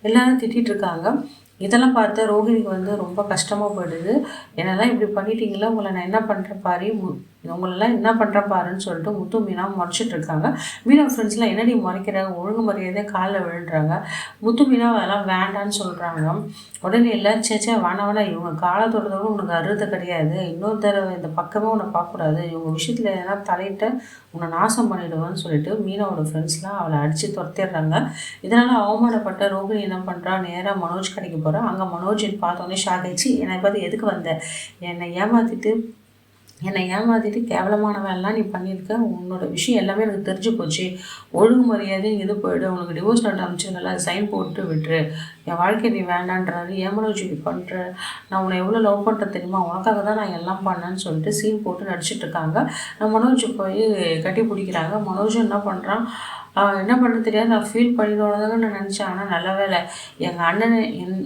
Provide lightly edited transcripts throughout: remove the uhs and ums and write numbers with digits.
எல்லாரும் திட்டிகிட்ருக்காங்க. இதெல்லாம் பார்த்து ரோஹிணிக்கு வந்து ரொம்ப கஷ்டமாக போயிடுது. என்னெல்லாம் இப்படி பண்ணிட்டீங்களா, உங்களை நான் என்ன பண்ணுறேன் பாரு, உங்களெல்லாம் என்ன பண்ணுறேன் பாருன்னு சொல்லிட்டு முத்து மீனா முறைச்சிட்ருக்காங்க. மீனா ஃப்ரெண்ட்ஸ்லாம் என்னடி முறைக்கிறாங்க, ஒழுங்கு மரியாதையாக காலில் விழுறாங்க. முத்து மீனா அதெல்லாம் வேண்டான்னு சொல்கிறாங்க. உடனே எல்லாம் சேச்சே வேணாம் வேணாம், இவங்க காலை தொடுறதோட உனக்கு அறுத கிடையாது, இன்னொரு தடவை இந்த பக்கமே உன்னை பார்க்கக்கூடாது, இவங்க விஷயத்தில் எதனா தலையிட்ட உன்னை நாசம் பண்ணிவிடுவேன்னு சொல்லிட்டு மீனாவோட ஃப்ரெண்ட்ஸ்லாம் அவளை அடித்து துரத்திடுறாங்க. இதனால் அவமானப்பட்ட ரோகிணி என்ன பண்ணுறா, நேராக மனோஜ் கடைக்கு போகிறா. அங்கே மனோஜின் பார்த்தோன்னே ஷாக் ஆகிடுச்சு. என்னை பார்த்து எதுக்கு வந்த, என்னை ஏமாற்றிட்டு கேவலமான வேலைலாம் நீ பண்ணியிருக்க, உன்னோட விஷயம் எல்லாமே எனக்கு தெரிஞ்சு போச்சு, ஒழுங்கு மரியாதையும் இது போய்டு, உனக்கு டிவோர்ஸ் லெட்டர் அனுப்பிச்சிருந்தல அது சைன் போட்டு விட்டுரு, என் வாழ்க்கை நீ வேண்டான்றாரு, ஏமனோஜி இப்படி பண்ணுற, நான் உன்னை எவ்வளோ லவ் பண்ணுறேன் தெரியுமா, உனக்காக தான் நான் எல்லாம் பண்ணேன்னு சொல்லிட்டு சீன் போட்டு நடிச்சிட்ருக்காங்க. நான் மனோஜ் போய் கட்டி பிடிக்கிறாங்க. மனோஜும் என்ன பண்ணுறான், என்ன பண்ண தெரியாது, நான் ஃபீல் பண்ணிடுவானதான்னு நான் நினச்சேன். ஆனால் நல்ல வேலை, எங்கள் அண்ணனை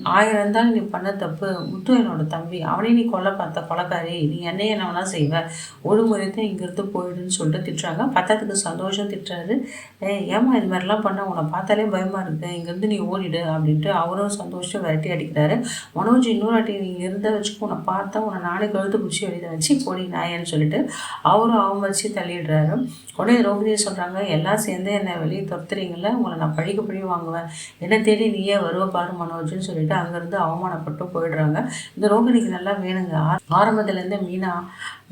1000 இருந்தாலும் நீ பண்ண தப்பு, முத்து என்னோட தம்பி, அவனையும் நீ கொல்ல பார்த்த கொலைக்காரி, நீ என்னையே என்ன வேணால் செய்வேன், ஒழுங்குமுறை தான் இங்கேருந்து போயிடுன்னு சொல்லிட்டு திட்டுறாங்க. பத்தாத்துக்கு சந்தோஷம் திட்டுறாரு. ஏமா இது மாதிரிலாம் பண்ண, உன்னை பார்த்தாலே பயமாக இருக்குது, இங்கேருந்து நீ ஓடிடு அப்படின்ட்டு அவரும் சந்தோஷம் விரட்டி அடிக்கிறாரு. மனோஜ் இன்னொரு வாட்டி நீ இருந்தால் வச்சுக்கோ, உன்னை பார்த்தா உன்னை நானே கழுத்து பிடிச்சி வெளியில் வச்சு போடி நாயன்னு சொல்லிட்டு அவரும் அவன் வச்சு தள்ளிடுறாரு. உடனே ரோகிணியை சொல்கிறாங்க, எல்லாம் சேர்ந்து என்னை வெளியே துரத்துறீங்கள, உங்களை நான் பழி வாங்குவேன், என்னை தேடி நீயே வருவ பாரு மனோஜ்னு சொல்லிட்டு அங்கேருந்து அவமானப்பட்டு போயிடுறாங்க. இந்த ரோகிணிக்கு நல்லா வேணுங்க. ஆரம்பத்துலேருந்தே மீனா,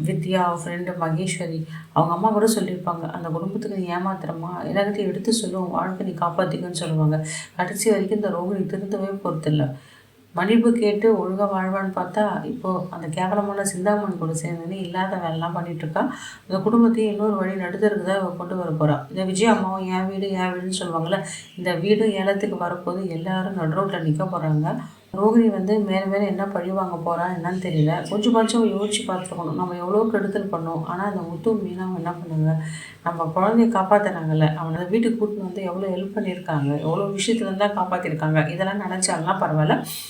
வித்யா, ஃப்ரெண்டு மகேஸ்வரி, அவங்க அம்மா கூட சொல்லியிருப்பாங்க, அந்த குடும்பத்துக்கு நீ ஏமாத்துறம்மா, எல்லாத்தையும் எடுத்து சொல்லுவோம், வாழ்க்கை நீ காப்பாற்றிக்கன்னு சொல்லுவாங்க. கடைசி வரைக்கும் இந்த ரோகிணி திருந்தவே பொறுத்தில்ல. மன்னிப்பு கேட்டு ஒழுங்காக வாழ்வான்னு பார்த்தா இப்போது அந்த கேவலமான சிந்தாமணி கூட சேர்ந்துன்னு இல்லாத வேலைலாம் பண்ணிகிட்ருக்கா. இந்த குடும்பத்தையும் இன்னொரு வழி நடுத்தருக்கு தான் இவ கொண்டு வர போகிறா. இந்த விஜய் அம்மாவும் என் வீடுன்னு சொல்லுவாங்கள்ல, இந்த வீடும் ஏலத்துக்கு வரப்போது எல்லாரும் நடு ரோட்டில் நிற்க போகிறாங்க. ரோகிணி வந்து மேலே என்ன பழி வாங்க போகிறான்னு என்னன்னு தெரியல. கொஞ்சம் யோசிச்சு பார்த்துருக்கணும், நம்ம எவ்வளோ கெடுதல் பண்ணோம். ஆனால் அந்த முத்து மீனாவும் என்ன பண்ணுங்க, நம்ம குழந்தைய காப்பாற்றுறாங்கல்ல, அவனை வீட்டுக்கு கூட்டின்னு வந்து எவ்வளோ ஹெல்ப் பண்ணியிருக்காங்க, எவ்வளோ விஷயத்துலேருந்து தான் காப்பாற்றிருக்காங்க. இதெல்லாம் நினச்சாங்கன்னா பரவாயில்ல.